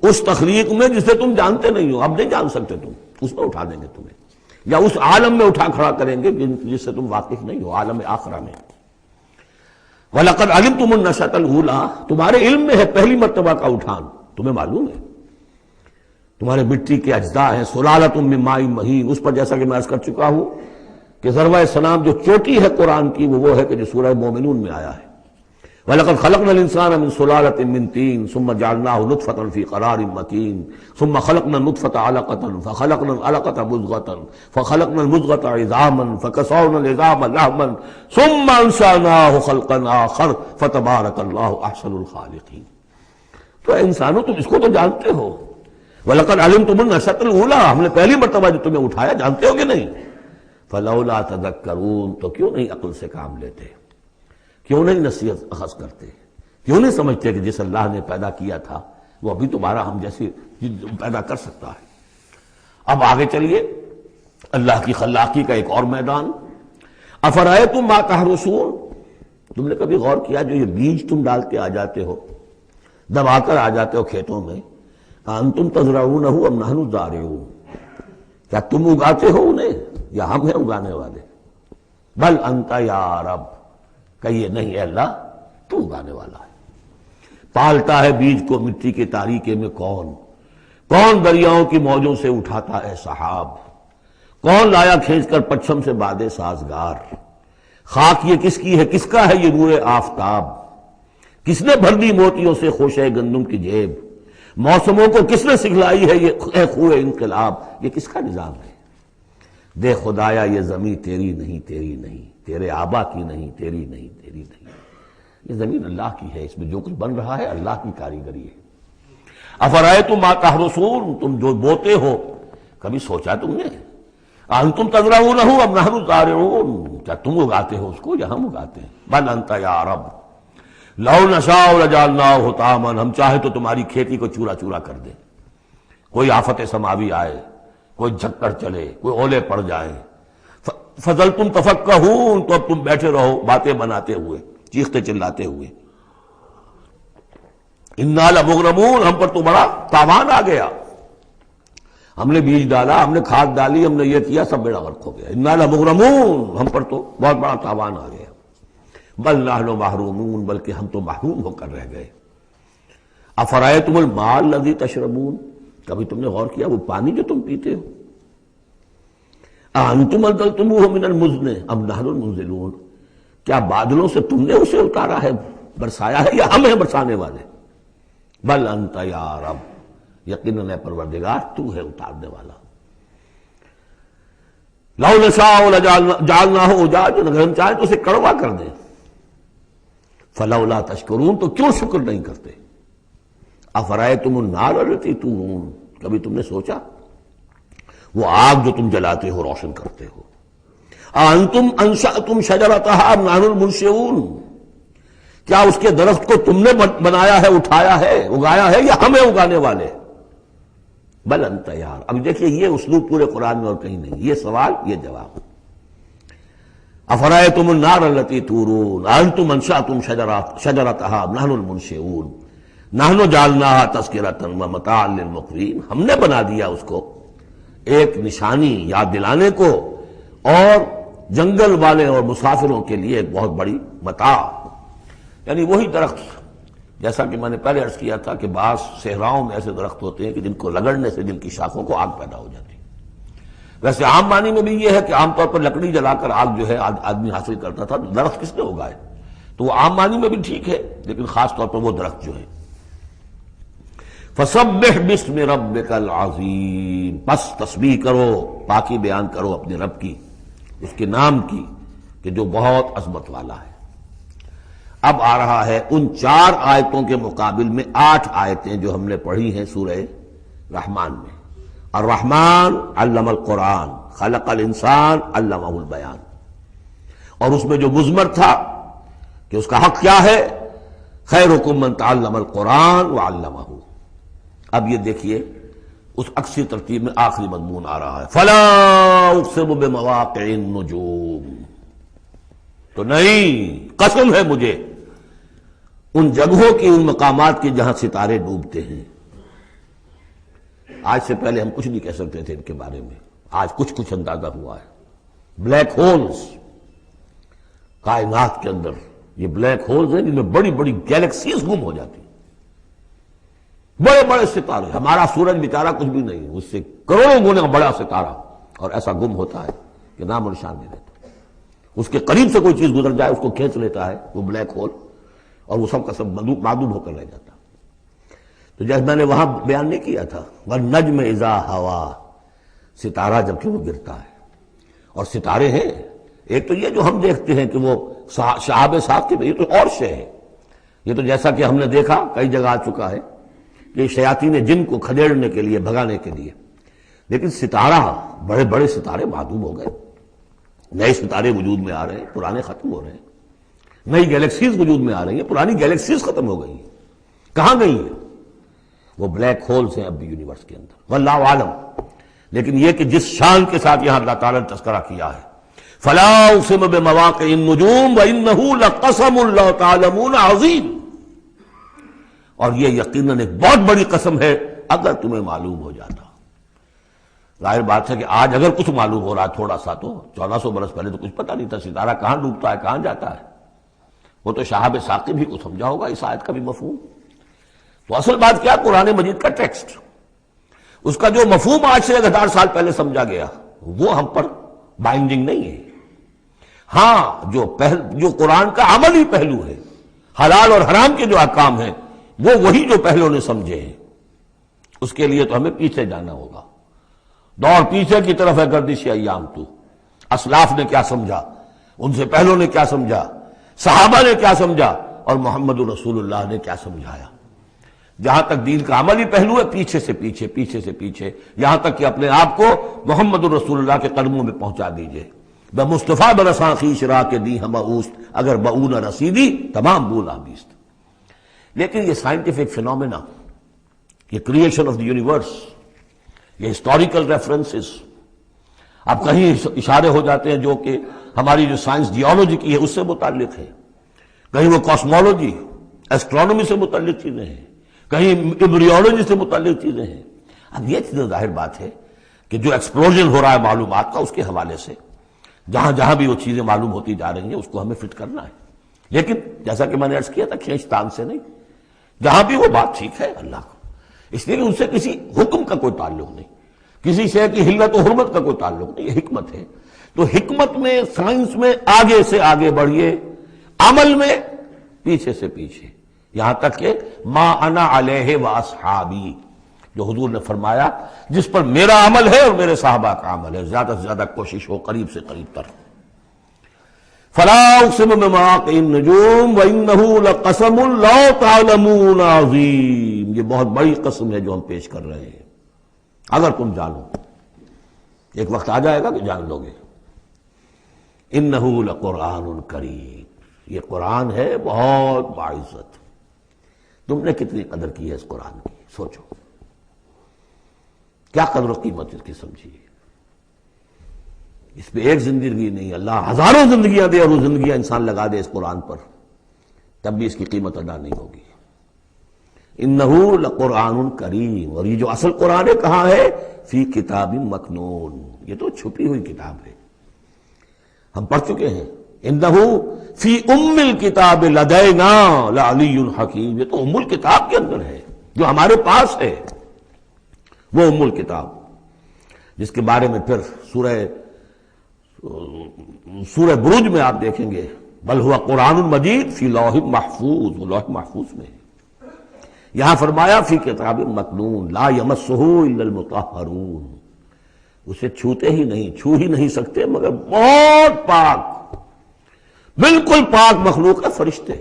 اس تخلیق میں جسے تم جانتے نہیں ہو، اب نہیں جان سکتے تم، اس میں اٹھا دیں گے تمہیں، یا اس عالم میں اٹھا کھڑا کریں گے جس سے تم واقف نہیں ہو، عالم آخرہ میں. وَلَقَدْ عَلِمْتُمُ النَّشْأَةَ الْأُولَىٰ، تمہارے علم میں ہے پہلی مرتبہ کا اٹھان، تمہیں معلوم ہے. تمہارے مٹی کے اجزاء ہیں، سلالۃ من ماء مہین، اس پر جیسا کہ میں عرض کر چکا ہوں کہ ضربۂ سلام جو چوٹی ہے قرآن کی وہ ہے کہ جو سورہ مومنون میں آیا ہے. وَلَقَدْ خَلَقْنَا الْإِنسَانَ مِنْ سُلَالَةٍ مِنْ طِينٍ ثُمَّ جَعَلْنَاهُ نُطْفَةً فِي قَرَارٍ مَكِينٍ ثُمَّ خَلَقْنَا النُّطْفَةَ عَلَقَةً فَخَلَقْنَا الْعَلَقَةَ مُضْغَةً فَخَلَقْنَا الْمُضْغَةَ عِظَامًا فَكَسَوْنَا الْعِظَامَ لَحْمًا ثُمَّ أَنشَأْنَاهُ خَلْقًا آخَرَ فَتَبَارَكَ اللَّهُ أَحْسَنُ الْخَالِقِينَ. تو اے انسانوں تم اس کو تو جانتے ہو، وَلَقَدْ عَلِمْتُمُ النَّشْأَةَ الْأُولَىٰ، ہم نے پہلی مرتبہ جو تمہیں اٹھایا جانتے ہو کہ نہیں. فَلَوْلَا تَذَكَّرُونَ، تو کیوں نہیں عقل سے کام لیتے، کیوں نہیں نصیحت اخذ کرتے، کیوں نہیں سمجھتے کہ جس اللہ نے پیدا کیا تھا وہ ابھی تمہارا ہم جیسے پیدا کر سکتا ہے. اب آگے چلیے، اللہ کی خلاقی کا ایک اور میدان. افرأیتم ما تحرثون، تم نے کبھی غور کیا جو یہ بیج تم ڈال کے آ جاتے ہو، دبا کر آ جاتے ہو کھیتوں میں، انتم تزرعونہ ام نحن الزارعون، کیا تم اگاتے ہو انہیں یا ہم ہیں اگانے والے؟ بل انت یا رب، کہیے نہیں اے اللہ تو اگانے والا ہے. پالتا ہے بیج کو مٹی کے تاریکے میں کون دریاؤں کی موجوں سے اٹھاتا ہے سحاب، کون لایا کھینچ کر پچھم سے بادے سازگار. خاک یہ کس کی ہے، کس کا ہے یہ نور آفتاب، کس نے بھر دی موتیوں سے خوشہ گندم کی جیب، موسموں کو کس نے سکھلائی ہے یہ خوئے انقلاب. یہ کس کا نظام ہے؟ دے خدایا یہ زمین تیری نہیں، تیری نہیں، تیرے آبا کی نہیں، تیری نہیں، تیری نہیں. یہ زمین اللہ کی ہے، اس میں جو کچھ بن رہا ہے اللہ کی کاریگری ہے. افرأیتم ما تحرثون، تم جو بوتے ہو کبھی سوچا تم نے؟ انتم تزرعونہ ام نحن الزارعون، کیا تم اگاتے ہو اس کو یا ہم اگاتے ہیں؟ بل انت یا رب لو نشاء لجعلناہ حطاما، ہم چاہے تو تمہاری کھیتی کو چورا چورا کر دیں، کوئی آفت سماوی آئے، کوئی جھکڑ چلے، کوئی اولے پڑ جائیں، فظلتم تفکہون، تو اب تم بیٹھے رہو باتیں بناتے ہوئے، چیختے چلاتے ہوئے، انا لمغرمون، ہم پر تو بڑا تاوان آ گیا، ہم نے بیج ڈالا، ہم نے کھاد ڈالی، ہم نے یہ کیا، سب بیڑا غرق ہو گیا، انا لمغرمون، ہم پر تو بہت بڑا تاوان آ گیا، بل نحن محرومون، بلکہ ہم تو محروم ہو کر رہ گئے، افرأیتم الماء الذی تشربون، کبھی تم نے غور کیا وہ پانی جو تم پیتے ہو، اانتم انزلتموہ من المزن ام نحن المنزلون، کیا بادلوں سے تم نے اسے اتارا ہے، برسایا ہے، یا ہم ہیں برسانے والے، بل انت یا رب، یقیناً پروردگار تو ہے اتارنے والا، لو نشاء لجعلناہ اجاجا، اگر ہم چاہیں تو اسے کڑوا کر دیں، فلولا تشکرون، تو کیوں شکر نہیں کرتے، افرأیتم النار التی تورون، کبھی تم نے سوچا وہ آگ جو تم جلاتے ہو، روشن کرتے ہو، انتم انشأتم شجرتها ام نحن المنشئون، کیا اس کے درخت کو تم نے بنایا ہے، اٹھایا ہے، اگایا ہے، یا ہمیں اگانے والے، بل انت یار، اب دیکھیے یہ اسلوب پورے قرآن میں اور کہیں نہیں، یہ سوال یہ جواب، افرأیتم النار التی تورون انتم انشأتم شجرتها ام نحن المنشئون نحن جعلناها تذکرۃ ومتاعا للمقوین، ہم نے بنا دیا اس کو ایک نشانی یاد دلانے کو، اور جنگل والے اور مسافروں کے لیے ایک بہت بڑی متاع، یعنی وہی درخت، جیسا کہ میں نے پہلے عرض کیا تھا کہ بعض صحراؤں میں ایسے درخت ہوتے ہیں کہ جن کو رگڑنے سے جن کی شاخوں کو آگ پیدا ہو جاتی ہے، ویسے عام معنی میں بھی یہ ہے کہ عام طور پر لکڑی جلا کر آگ جو ہے آدمی حاصل کرتا تھا، درخت کس نے اگائے، تو وہ عام معنی میں بھی ٹھیک ہے، لیکن خاص طور پر وہ درخت جو ہے، فسبح باسم ربک العظیم، پس تسبیح کرو، پاکی بیان کرو اپنے رب کی، اس کے نام کی کہ جو بہت عظمت والا ہے۔ اب آ رہا ہے ان 4 آیتوں کے مقابل میں 8 آیتیں جو ہم نے پڑھی ہیں سورہ رحمان میں، الرحمن علم القرآن خلق الانسان علمہ البیان، اور اس میں جو مضمر تھا کہ اس کا حق کیا ہے، خیرکم من تعلم القرآن وعلمہ، اب یہ دیکھیے اس عکسی ترتیب میں آخری مضمون آ رہا ہے، فلا اقسم بمواقع النجوم، تو نہیں، قسم ہے مجھے ان جگہوں کی، ان مقامات کی جہاں ستارے ڈوبتے ہیں۔ آج سے پہلے ہم کچھ نہیں کہہ سکتے تھے ان کے بارے میں، آج کچھ اندازہ ہوا ہے۔ بلیک ہولز، کائنات کے اندر یہ بلیک ہولز ہیں جن میں بڑی بڑی گیلیکسیز گم ہو جاتی ہیں، بڑے بڑے ستارے، ہمارا سورج بیچارہ کچھ بھی نہیں، اس سے کروڑوں گنا بڑا ستارہ، اور ایسا گم ہوتا ہے کہ نام و نشان نہیں رہتا، اس کے قریب سے کوئی چیز گزر جائے اس کو کھینچ لیتا ہے وہ بلیک ہول، اور وہ سب کا سب معدوم ہو کر رہ جاتا۔ تو جیسے میں نے وہاں بیان نہیں کیا تھا، والنجم اذا ہوا، ستارہ جب کہ وہ گرتا ہے، اور ستارے ہیں، ایک تو یہ جو ہم دیکھتے ہیں کہ وہ شہاب ثاقب، یہ تو اور شے ہے، یہ تو جیسا کہ ہم نے دیکھا کئی جگہ آ چکا ہے کہ شیاطین جن کو کھدیڑنے کے لیے، بھگانے کے لیے، لیکن ستارہ، بڑے بڑے ستارے معدوم ہو گئے، نئے ستارے وجود میں آ رہے ہیں، پرانے ختم ہو رہے ہیں، نئی گیلیکسیز وجود میں آ رہی ہیں، پرانی گیلیکسیز ختم ہو گئی ہیں، کہاں گئی ہیں؟ وہ بلیک ہولز ہیں اب بھی یونیورس کے اندر، واللہ عالم۔ لیکن یہ کہ جس شان کے ساتھ یہاں اللہ تعالیٰ نے تذکرہ کیا ہے، فلا اقسم بمواقع النجوم وانہ لقسم لو تعلمون عظیم، اور یہ یقیناً ایک بہت بڑی قسم ہے اگر تمہیں معلوم ہو جاتا۔ ظاہر بات ہے کہ آج اگر کچھ معلوم ہو رہا تھوڑا سا، تو 1400 برس پہلے تو کچھ پتہ نہیں تھا ستارہ کہاں ڈوبتا ہے، کہاں جاتا ہے، وہ تو شہاب ثاقب ہی کو سمجھا ہوگا اس آیت کا بھی مفہوم۔ تو اصل بات کیا، قرآن مجید کا ٹیکسٹ، اس کا جو مفہوم آج سے 1000 سال پہلے سمجھا گیا وہ ہم پر بائنڈنگ نہیں ہے۔ ہاں جو قرآن کا عملی پہلو ہے، حلال اور حرام کے جو احکام ہیں، وہ وہی جو پہلو نے سمجھے ہیں، اس کے لیے تو ہمیں پیچھے جانا ہوگا، دور پیچھے کی طرف ہے، گردش ایام تو، اسلاف نے کیا سمجھا، ان سے پہلوں نے کیا سمجھا، صحابہ نے کیا سمجھا، اور محمد رسول اللہ نے کیا سمجھایا۔ جہاں تک دین کا عملی پہلو ہے، پیچھے سے پیچھے، یہاں تک کہ اپنے آپ کو محمد رسول اللہ کے قدموں میں پہنچا دیجئے۔ بمصطفیٰ برساں خویش را کے دی ہم اوست، اگر بؤ نہ رسیدی تمام بولا بیست۔ لیکن یہ سائنٹیفک فینومینا، یہ کریشن آف دی یونیورس، یہ ہسٹوریکل ریفرنسز، اب کہیں اشارے ہو جاتے ہیں جو کہ ہماری جو سائنس جیولوجی کی ہے اس سے متعلق ہے، کہیں وہ کاسمولوجی ایسٹرونومی سے متعلق چیزیں ہیں، کہیں ایمبریولوجی سے متعلق چیزیں ہیں۔ اب یہ چیز ظاہر بات ہے کہ جو ایکسپلوژن ہو رہا ہے معلومات کا، اس کے حوالے سے جہاں جہاں بھی وہ چیزیں معلوم ہوتی جا رہی ہیں اس کو ہمیں فٹ کرنا ہے، لیکن جیسا کہ میں نے عرض کیا تھا کھینچتان سے نہیں، جہاں بھی وہ بات ٹھیک ہے اللہ کو، اس لیے کہ ان سے کسی حکم کا کوئی تعلق نہیں، کسی شے کی حلت و حرمت کا کوئی تعلق نہیں، یہ حکمت ہے۔ تو حکمت میں، سائنس میں آگے سے آگے بڑھیے، عمل میں پیچھے سے پیچھے، یہاں تک کہ ما انا علیہ واصحابی، جو حضور نے فرمایا جس پر میرا عمل ہے اور میرے صحابہ کا عمل ہے، زیادہ سے زیادہ کوشش ہو قریب سے قریب تر۔ فلا اقسم بمواقع النجوم وانه لقسم لو تعلمون عظیم، یہ بہت بڑی قسم ہے جو ہم پیش کر رہے ہیں، اگر تم جانو، ایک وقت آ جائے گا کہ جان لو گے۔ انہ لقرآن کریم، یہ قرآن ہے بہت باعزت۔ تم نے کتنی قدر کی ہے اس قرآن کی، سوچو کیا قدر و قیمت اس کی سمجھی۔ اس پہ ایک زندگی نہیں، اللہ ہزاروں زندگیاں دے اور وہ زندگیاں انسان لگا دے اس قرآن پر، تب بھی اس کی قیمت ادا نہیں ہوگی۔ انہ لقرآن کریم، اور یہ جو اصل قرآن ہے کہاں ہے؟ فی کتاب مکنون، یہ تو چھپی ہوئی کتاب ہے، ہم پڑھ چکے ہیں۔ انہ فی ام الکتاب لدینا لعلی حکیم، یہ تو ام الکتاب کے اندر ہے جو ہمارے پاس ہے، وہ ام الکتاب جس کے بارے میں پھر سورہ بروج میں آپ دیکھیں گے بل ہوا قرآن مجید فی لوح محفوظ، وہ لوح محفوظ میں ہے۔ یہاں فرمایا فی کتاب مکنون لا یمسہ الا المطہرون، اسے چھوتے ہی نہیں، چھو ہی نہیں سکتے مگر بہت پاک، بالکل پاک مخلوق ہے، فرشتے۔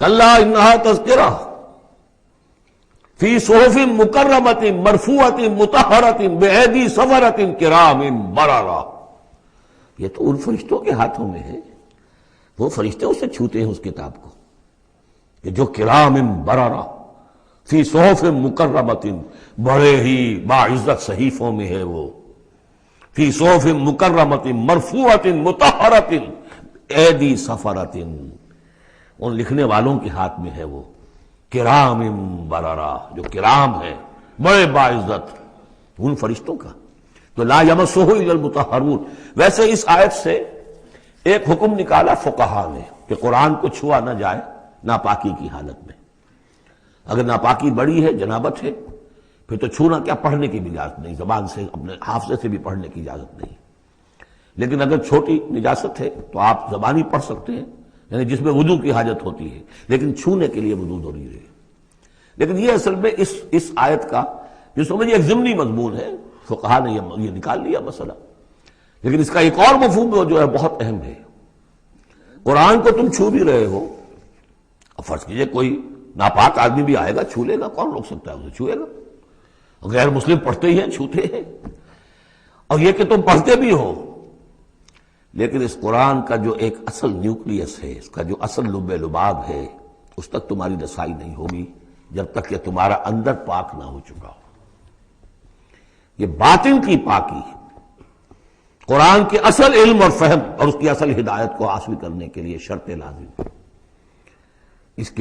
کلا انہا تذکرہ فی صحف مکرمۃ مرفوعۃ مطہرۃ بایدی سفرۃ کرام بررہ، یہ تو ان فرشتوں کے ہاتھوں میں ہے، وہ فرشتے اسے چھوتے ہیں اس کتاب کو، کہ جو کرام بررہ فی صحف مکرمۃ، بڑے ہی باعزت صحیفوں میں ہے وہ، فی صحف مکرمۃ مرفوعۃ مطہرۃ ایدی سفرۃ، ان لکھنے والوں کے ہاتھ میں ہے وہ، کرام بررہ، جو کرام ہے بڑے باعزت، ان فرشتوں کا۔ تو لا یمسہ الا المطہرون۔ ویسے اس آیت سے ایک حکم نکالا فقہا نے کہ قرآن کو چھوا نہ جائے ناپاکی کی حالت میں، اگر ناپاکی بڑی ہے، جنابت ہے، پھر تو چھونا کیا، پڑھنے کی بھی اجازت نہیں، زبان سے اپنے حافظے سے بھی پڑھنے کی اجازت نہیں، لیکن اگر چھوٹی نجاست ہے تو آپ زبانی پڑھ سکتے ہیں، یعنی جس میں وضو کی حاجت ہوتی ہے، لیکن چھونے کے لیے وضو ضروری ہے۔ لیکن یہ اصل میں اس آیت کا جو سمجھے ایک ضمنی مضمون ہے، فقہا نے یہ نکال لیا مسئلہ، لیکن اس کا ایک اور مفہوم جو ہے بہت اہم ہے۔ قرآن کو تم چھو بھی رہے ہو، اب فرض کیجئے کوئی ناپاک آدمی بھی آئے گا چھو لے گا، کون روک سکتا ہے اسے، چھوئے گا، غیر مسلم پڑھتے ہی ہیں، چھوتے ہیں، اور یہ کہ تم پڑھتے بھی ہو، لیکن اس قرآن کا جو ایک اصل نیوکلیس ہے، اس کا جو اصل لب لباب ہے، اس تک تمہاری رسائی نہیں ہوگی جب تک کہ تمہارا اندر پاک نہ ہو چکا ہو۔ یہ باطن کی پاکی، قرآن کے اصل علم اور فہم اور اس کی اصل ہدایت کو حاصل کرنے کے لیے شرط لازم، اس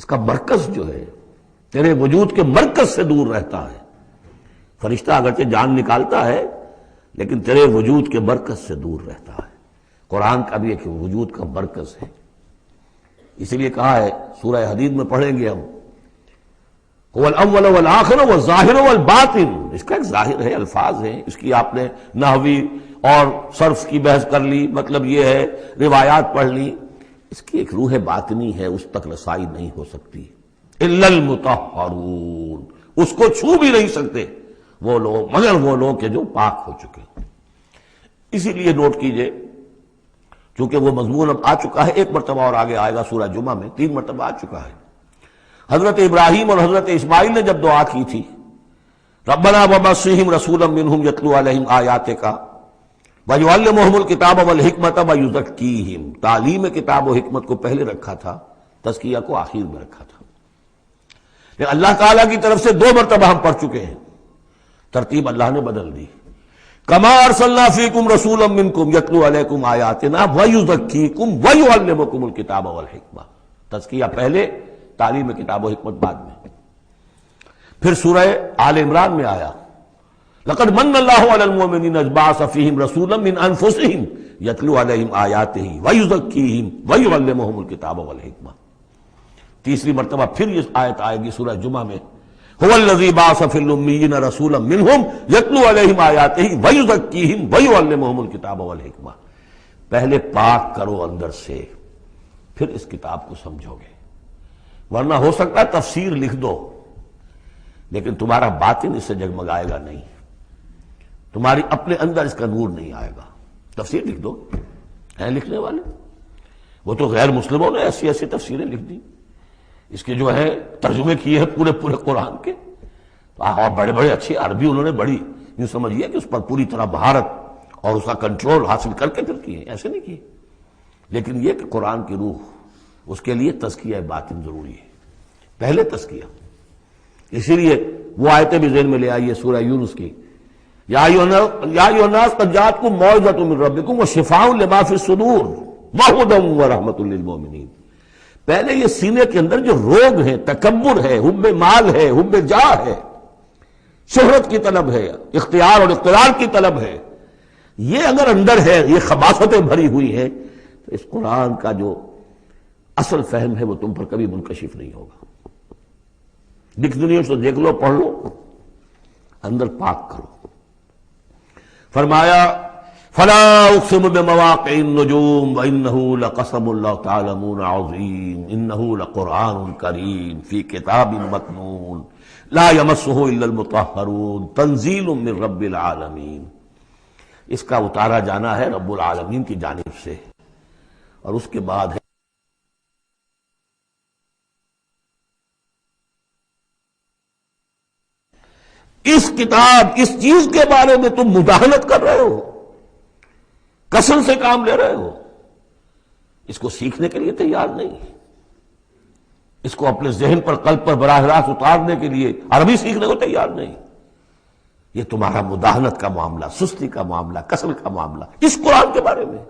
کا مرکز جو ہے تیرے وجود کے مرکز سے دور رہتا ہے۔ فرشتہ اگرچہ جان نکالتا ہے لیکن تیرے وجود کے مرکز سے دور رہتا ہے۔ قرآن کا بھی ایک وجود کا مرکز ہے، اسی لیے کہا ہے سورہ حدید میں پڑھیں گے ہم، هو الاول والآخر والظاہر والباطن، اس کا ایک ظاہر ہے، الفاظ ہیں، اس کی آپ نے نحوی اور صرف کی بحث کر لی، مطلب یہ ہے، روایات پڑھ لی، اس کی ایک روح باطنی ہے، اس تک رسائی نہیں ہو سکتی الا المطہرون، اس کو چھو بھی نہیں سکتے وہ لوگ مگر وہ لوگ کہ جو پاک ہو چکے۔ اسی لیے نوٹ کیجئے، چونکہ وہ مضمون اب آ چکا ہے، ایک مرتبہ اور آگے آئے گا سورہ جمعہ میں، 3 مرتبہ آ چکا ہے۔ حضرت ابراہیم اور حضرت اسماعیل نے جب دعا کی تھی ربنا وبعث فیہم رسولا منہم یتلو علیہم آیاتک وَيُعَلِّمُهُمُ الْكِتَابَ وَالْحِکْمَةَ وَيُزَکِّیہم، تعلیم کتاب و حکمت کو پہلے رکھا تھا، تزکیہ کو آخر میں رکھا تھا۔ لیکن اللہ تعالیٰ کی طرف سے 2 مرتبہ ہم پڑھ چکے ہیں، ترتیب اللہ نے بدل دی۔ کما ارسلنا فیکم رسولا منکم یتلو علیکم آیاتنا ویزکیکم ویعلمکم الکتاب والحکمہ، تزکیہ پہلے، تعلیم کتاب و حکمت بعد میں۔ پھر سورہ آل عمران میں آیا لقد من اللہ علی المؤمنین اذ بعث فیہم رسولا من انفسہم یتلو علیہم آیاتہ ویزکیہم ویعلمہم الکتاب والحکمہ۔ تیسری مرتبہ پھر یہ آیت آئے گی سورہ جمعہ میں، هو الذی بعث فی الامیین رسولا منہم یتلو علیہم آیاتہ ویزکیہم ویعلمہم الکتاب والحکمہ۔ پہلے پاک کرو اندر سے، پھر اس کتاب کو سمجھو گے، ورنہ ہو سکتا ہے تفسیر لکھ دو لیکن تمہارا باطن اس سے جگمگائے گا نہیں، تمہاری اپنے اندر اس کا نور نہیں آئے گا۔ تفسیر لکھ دو، ہیں لکھنے والے، وہ تو غیر مسلموں نے ایسی ایسی تفسیریں لکھ دی، اس کے جو ہے ترجمے کیے ہیں پورے قرآن کے، اور بڑے بڑے اچھی عربی انہوں نے بڑی یوں سمجھیے کہ اس پر پوری طرح مہارت اور اس کا کنٹرول حاصل کر کے پھر کیے، ایسے نہیں کیے۔ لیکن یہ کہ قرآن کی روح، اس کے لیے تزکیہ باطن ضروری ہے، پہلے تزکیہ۔ اسی لیے وہ آیتیں بھی ذہن میں لے آئیے سورہ یونس کی، یا ایھا الناس قد جاءتکم موعظۃ من ربکم وشفاء لما فی الصدور وہدی ورحمۃ للمؤمنین۔ پہلے یہ سینے کے اندر جو روگ ہے، تکبر ہے، حب مال ہے، حب جاہ ہے، شہرت کی طلب ہے، اختیار اور اقتدار کی طلب ہے، یہ اگر اندر ہے، یہ خباثتیں بھری ہوئی ہیں، تو اس قرآن کا جو اصل فہم ہے وہ تم پر کبھی منکشف نہیں ہوگا۔ ڈکشنری سے دیکھ لو، پڑھ لو، اندر پاک کرو۔ فرمایا فلا اقسم بمواقع النجوم وانه لقسم لو تعلمون عظیم انه لقرآن کریم فی کتاب مکنون لا یمسہ الا المطہرون تنزیل من رب العالمین۔ اس کا اتارا جانا ہے رب العالمین کی جانب سے، اور اس کے بعد ہے اس کتاب، اس چیز کے بارے میں تم مداہنت کر رہے ہو، کسل سے کام لے رہے ہو، اس کو سیکھنے کے لیے تیار نہیں، اس کو اپنے ذہن پر، قلب پر براہ راست اتارنے کے لیے عربی سیکھنے کو تیار نہیں۔ یہ تمہارا مداہنت کا معاملہ، سستی کا معاملہ، کسل کا معاملہ، اس قرآن کے بارے میں،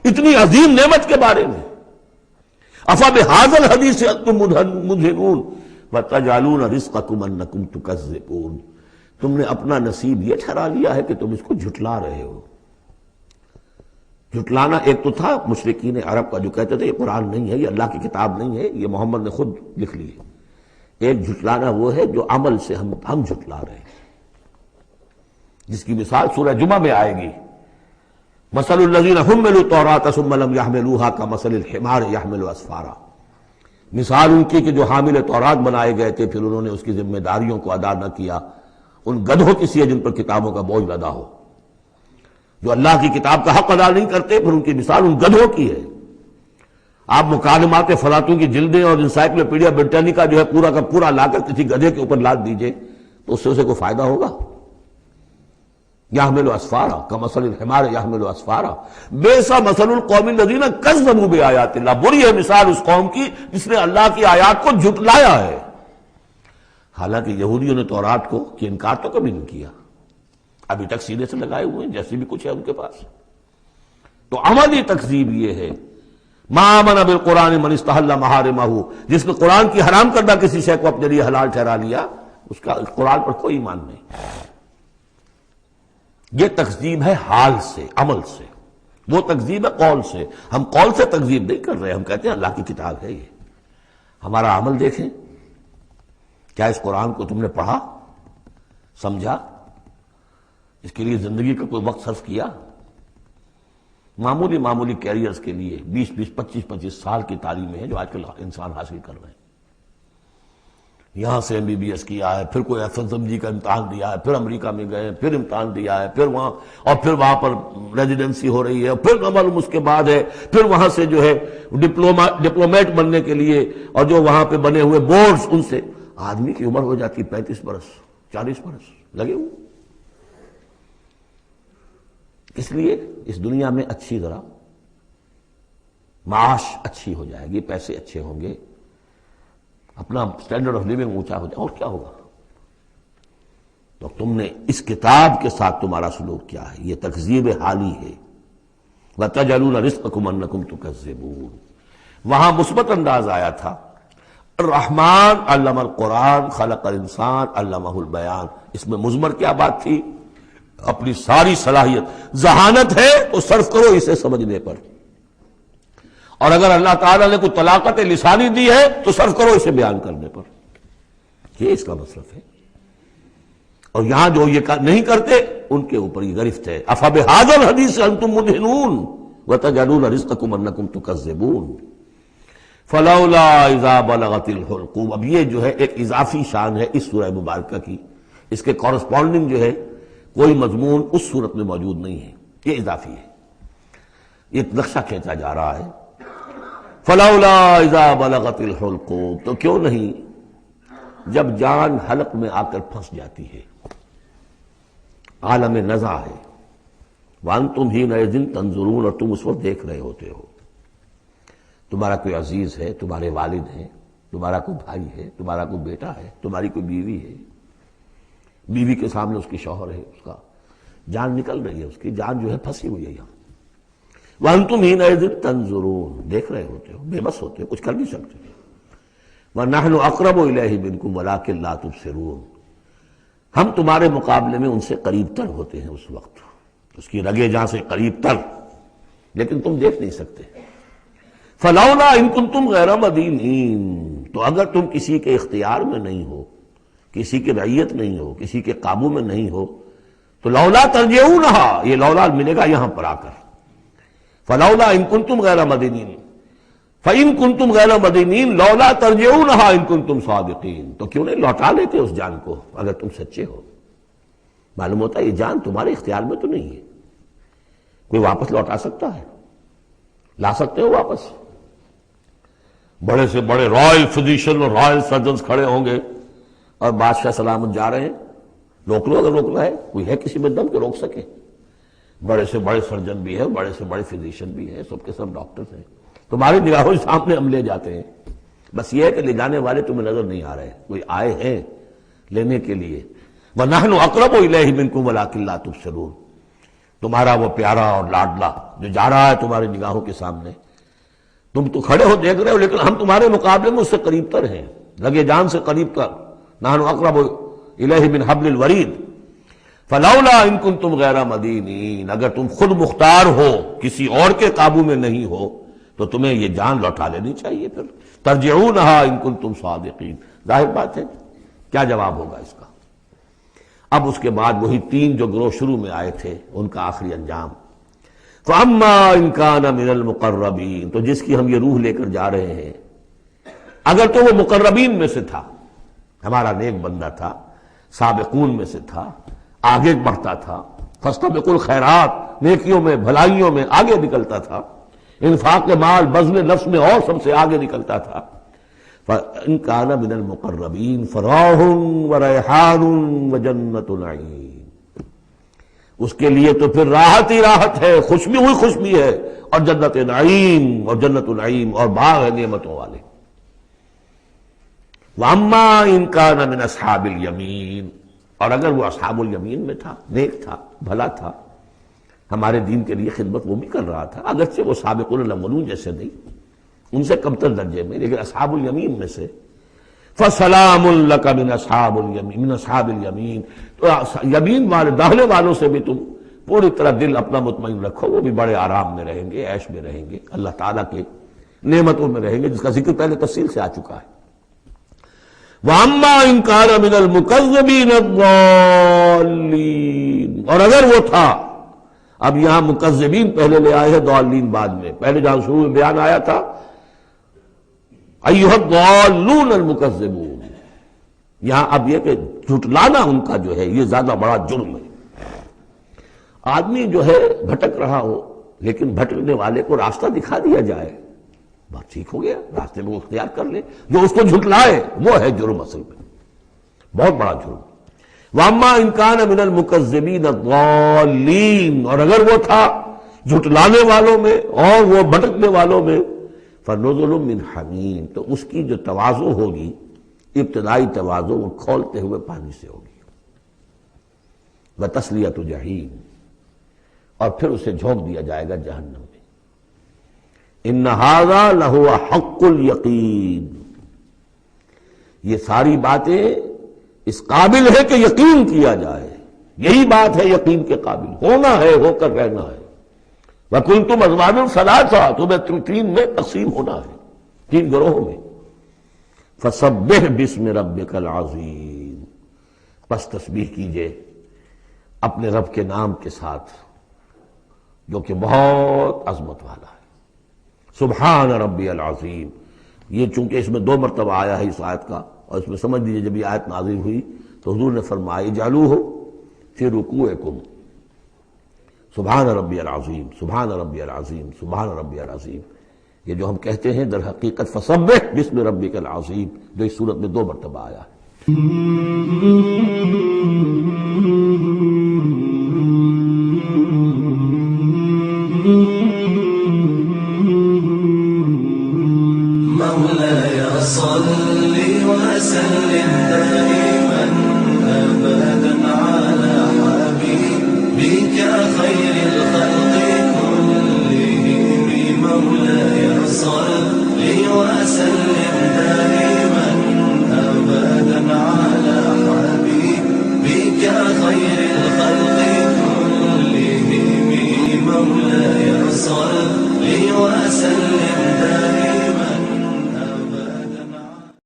اتنی عظیم نعمت کے بارے میں۔ افبہذا الحدیث انتم مدہنون وتجعلون رزقکم انکم تکذبون۔ تم نے اپنا نصیب یہ ٹھہرا لیا ہے کہ تم اس کو جھٹلا رہے ہو۔ جھٹلانا ایک تو تھا مشرکین عرب کا جو کہتے تھے یہ قرآن نہیں ہے، یہ اللہ کی کتاب نہیں ہے، یہ محمد نے خود لکھ لی ہے۔ ایک جھٹلانا وہ ہے جو عمل سے ہم جھٹلا رہے ہیں، جس کی مثال سورہ جمعہ میں آئے گی، مثل الذین حملوا التوراۃ ثم لم يحملوها كمثل الحمار يحمل اسفارا۔ مثال ان کی کہ جو حامل تورات بنائے گئے تھے، پھر انہوں نے اس کی ذمہ داریوں کو ادا نہ کیا، ان گدھوں کی سی ہے جن پر کتابوں کا بوجھ لدا ہو۔ جو اللہ کی کتاب کا حق ادا نہیں کرتے، پھر ان کی مثال ان گدھوں کی ہے۔ آپ مکالمات فلاطوں کی جلدیں اور انسائکلوپیڈیا برٹانیکا جو ہے پورا کا پورا لا کر کسی گدھے کے اوپر لاد دیجئے تو اس سے اسے کوئی فائدہ ہوگا؟ یحمل اسفارا کمثل الحمار یحمل اسفارا بئس مثل القوم الذین کذبوا بآیات اللہ۔ بری ہے مثال اس قوم کی جس نے اللہ کی آیات کو جھٹلایا ہے۔ حالانکہ یہودیوں نے تورات کو کہ انکار تو کبھی نہیں کیا، ابھی تک سینے سے لگائے ہوئے ہیں جیسے بھی کچھ ہے ان کے پاس۔ تو عملی تکذیب یہ ہے، ما آمن بالقرآن من استحل محارمہ، جس نے قرآن کی حرام کردہ کسی شے کو اپنے لیے حلال ٹھہرا لیا، اس کا قرآن پر کوئی ایمان نہیں۔ یہ تکذیب ہے حال سے، عمل سے، وہ تکذیب ہے قول سے۔ ہم قول سے تکذیب نہیں کر رہے، ہم کہتے ہیں اللہ کی کتاب ہے یہ۔ ہمارا عمل دیکھیں، کیا اس قرآن کو تم نے پڑھا، سمجھا، اس کے لیے زندگی کا کوئی وقت صرف کیا؟ معمولی کیریئرز کے لیے 20 25 سال کی تعلیمیں ہیں جو آج کل انسان حاصل کر رہے ہیں۔ یہاں سے MBBS کیا ہے، پھر کوئی FSMG کا امتحان دیا ہے، پھر امریکہ میں گئے، پھر امتحان دیا ہے، پھر وہاں، اور پھر وہاں پر ریزیڈنسی ہو رہی ہے، پھر معلوم اس کے بعد ہے، پھر وہاں سے جو ہے ڈپلومیٹ بننے کے لیے، اور جو وہاں پہ بنے ہوئے بورڈز، ان سے آدمی کی عمر ہو جاتی 35 برس 40 برس لگے ہوئے۔ اس لیے اس دنیا میں اچھی ذرا معاش اچھی ہو جائے گی، پیسے اچھے ہوں گے، اپنا سٹینڈرڈ آف لیونگ اونچا ہو جائے، اور کیا ہوگا؟ تو تم نے اس کتاب کے ساتھ تمہارا سلوک کیا ہے؟ یہ تکذیب حالی ہے۔ وَتَجْعَلُونَ رِزْقَكُمْ أَنَّكُمْ تُكَذِّبُونَ۔ وہاں مثبت انداز آیا تھا، الرحمن علم القرآن خلق الانسان علمہ البیان۔ اس میں مضمر کیا بات تھی؟ اپنی ساری صلاحیت، ذہانت ہے تو صرف کرو اسے سمجھنے پر، اور اگر اللہ تعالیٰ نے کوئی طلاقت لسانی دی ہے تو صرف کرو اسے بیان کرنے پر، یہ اس کا مصرف ہے۔ اور یہاں جو یہ نہیں کرتے ان کے اوپر یہ گرفت ہے، افبہذا الحدیث انتم مدہنون وتجعلون رزقکم انکم تکذبون فلولا اذا بلغت الحلقوم۔ اب یہ جو ہے ایک اضافی شان ہے اس سورہ مبارکہ کی، اس کے کورسپونڈنگ جو ہے کوئی مضمون اس صورت میں موجود نہیں ہے، یہ اضافی ہے، یہ نقشہ کھینچا جا رہا ہے۔ فلولا اذا بلغت الحلقوم، تو کیوں نہیں جب جان حلق میں آ کر پھنس جاتی ہے، عالم نزع ہے، وانتم حینئذ تنظرون، اور تم اس وقت دیکھ رہے ہوتے ہو، تمہارا کوئی عزیز ہے، تمہارے والد ہیں، تمہارا کوئی بھائی ہے، تمہارا کوئی بیٹا ہے، تمہاری کوئی بیوی ہے، بیوی کے سامنے اس کی شوہر ہے، اس کا جان نکل رہی ہے، اس کی جان جو ہے پھنسی ہوئی ہے یہاں، وانتم حینئذ تنظرون، دیکھ رہے ہوتے ہو، بے بس ہوتے ہو، کچھ کر نہیں سکتے۔ وَنَحْنُ أَقْرَبُ إِلَيْهِ مِنْكُمْ وَلَٰكِن لَا تُبْصِرُونَ، ہم تمہارے مقابلے میں ان سے قریب تر ہوتے ہیں، اس وقت اس کی رگے جہاں سے قریب تر، لیکن تم دیکھ نہیں سکتے۔ فلولا ان کنتم غیر مدینین، تو اگر تم کسی کے اختیار میں نہیں ہو، کسی کی رعیت نہیں ہو، کسی کے قابو میں نہیں ہو، تو لولا ترجعونہا، یہ لولا ملے گا یہاں پر آ کر، فلولا ان کنتم غیر مدینین فَإِن كُنتُمْ غَيْرَ مَدِينِينَ لَوْلَا تَرْجِعُونَهَا إِن كُنتُمْ صَادِقِينَ، تو کیوں نہیں لوٹا لیتے اس جان کو اگر تم سچے ہو؟ معلوم ہوتا ہے یہ جان تمہارے اختیار میں تو نہیں ہے، کوئی واپس لوٹا سکتا ہے؟ لا سکتے ہو واپس؟ بڑے سے بڑے رائل فزیشین اور رائل سرجنز کھڑے ہوں گے اور بادشاہ سلامت جا رہے ہیں، روک لو اگر روکنا ہے، کوئی ہے کسی میں دم کے روک سکے؟ بڑے سے بڑے سرجن بھی ہیں، بڑے سے بڑے فزیشین بھی ہیں، سب کے سب ڈاکٹرز ہیں، تمہاری نگاہوں کے سامنے ہم لے جاتے ہیں، بس یہ ہے کہ لے جانے والے تمہیں نظر نہیں آ رہے، کوئی آئے ہیں لینے کے لیے۔ وَنَحْنُ أَقْرَبُ إِلَيْهِ مِنْكُمْ وَلَٰكِن لَا تُبْصِرُونَ، تمہارا وہ پیارا اور لاڈلا جو جا رہا ہے تمہاری نگاہوں کے سامنے، تم تو کھڑے ہو دیکھ رہے ہو، لیکن ہم تمہارے مقابلے میں اس سے قریب تر ہیں، لگے جان سے قریب تر۔ نَحْنُ أَقْرَبُ إِلَيْهِ مِنْ حَبْلِ الْوَرِيدِ فَلَوْلَا إِن كُنتُمْ غَيْرَ مَدِينِينَ، اگر تم خود مختار ہو، کسی اور کے قابو میں نہیں ہو، تو تمہیں یہ جان لوٹا لینی چاہیے، پھر ترجعونہا ان کنتم صادقین۔ ظاہر بات ہے کیا جواب ہوگا اس کا؟ اب اس کے بعد وہی تین جو گروہ شروع میں آئے تھے ان کا آخری انجام، فَأَمَّا إِن كَانَ مِنَ الْمُقَرَّبِينَ، تو جس کی ہم یہ روح لے کر جا رہے ہیں، اگر تو وہ مقربین میں سے تھا، ہمارا نیک بندہ تھا، سابقون میں سے تھا، آگے بڑھتا تھا، فاستبقوا الخیرات، نیکیوں میں بھلائیوں میں آگے نکلتا تھا، انفاق مال بذل نفس میں اور سب سے آگے نکلتا تھا، فَإِن كَانَ مِنَ الْمُقَرَّبِينَ فَرَوْحٌ وَرَيْحَانٌ وَجَنَّتُ نَعِيمٍ، اس کے لیے تو پھر راحت ہی راحت ہے، خوشبی ہوئی خوشبی ہے، اور جنت نعیم، اور جنت نعیم اور باغ ہے نعمتوں والے۔ وَأَمَّا إِن كَانَ مِنْ أَصْحَابِ الْيَمِينِ، اور اگر وہ اصحاب الیمین میں تھا، نیک تھا، بھلا تھا، ہمارے دین کے لیے خدمت وہ بھی کر رہا تھا، اگرچہ وہ سابقون الاولون جیسے نہیں، ان سے کمتر درجے میں، لیکن اصحاب الیمین میں سے، فَسَلَامٌ لَكَ مِنْ أَصْحَابِ الْيَمِينِ، تو یمین والے داہنے والوں سے بھی تم پوری طرح دل اپنا مطمئن رکھو، وہ بھی بڑے آرام میں رہیں گے، عیش میں رہیں گے، اللہ تعالیٰ کے نعمتوں میں رہیں گے، جس کا ذکر پہلے تفصیل سے آ چکا ہے۔ وَأَمَّا إِن كَانَ مِنَ الْمُكَذِّبِينَ الضَّالِّينَ، اور اگر وہ تھا، اب یہاں مکذبین پہلے لے آئے ہیں، ضالین بعد میں، پہلے جہاں شروع میں بیان آیا تھا ایھا الضالون المکذبون، یہاں اب یہ کہ جھٹلانا ان کا جو ہے یہ زیادہ بڑا جرم ہے۔ آدمی جو ہے بھٹک رہا ہو لیکن بھٹکنے والے کو راستہ دکھا دیا جائے، بات ٹھیک ہو گیا، راستے میں وہ اختیار کر لے، جو اس کو جھٹلائے وہ ہے جرم، اصل میں بہت بڑا جرم۔ واما ان کان من المکذبین الضالین، اور اگر وہ تھا جھٹلانے والوں میں اور وہ بھٹکنے والوں میں، فنزل من حمیم، تو اس کی جو تواضع ہوگی، ابتدائی تواضع، وہ کھولتے ہوئے پانی سے ہوگی، وتصلیۃ جحیم، اور پھر اسے جھونک دیا جائے گا جہنم میں۔ ان ھذا لہو حق الیقین، یہ ساری باتیں اس قابل ہے کہ یقین کیا جائے، یہی بات ہے یقین کے قابل، ہونا ہے، ہو کر رہنا ہے۔ وَكُنْتُمْ أَزْوَاجًا ثَلَاثًا، تمہیں تین میں تقسیم ہونا ہے، تین گروہوں میں۔ فَسَبِّحْ بِاسْمِ رَبِّكَ الْعَظِيمِ، پس تسبیح کیجئے اپنے رب کے نام کے ساتھ جو کہ بہت عظمت والا ہے۔ سبحان ربی العظیم، یہ چونکہ اس میں دو مرتبہ آیا ہے اس آیت کا، اور اس میں سمجھ لیجیے جب یہ آیت نازل ہوئی تو حضور نے فرمایا اجعلوہ فی رکوعکم، سبحان ربی العظیم، سبحان ربی العظیم، سبحان ربی العظیم، یہ جو ہم کہتے ہیں در حقیقت فسبح بسم ربک العظیم، جو اس صورت میں دو مرتبہ آیا ہے۔ مولاي صل وسلم دائما أبدا على حبيبك خير الخلق كلهم، مولاي صل وسلم دائما أبدا على حبيبك خير الخلق كلهم، مولاي صل وسلم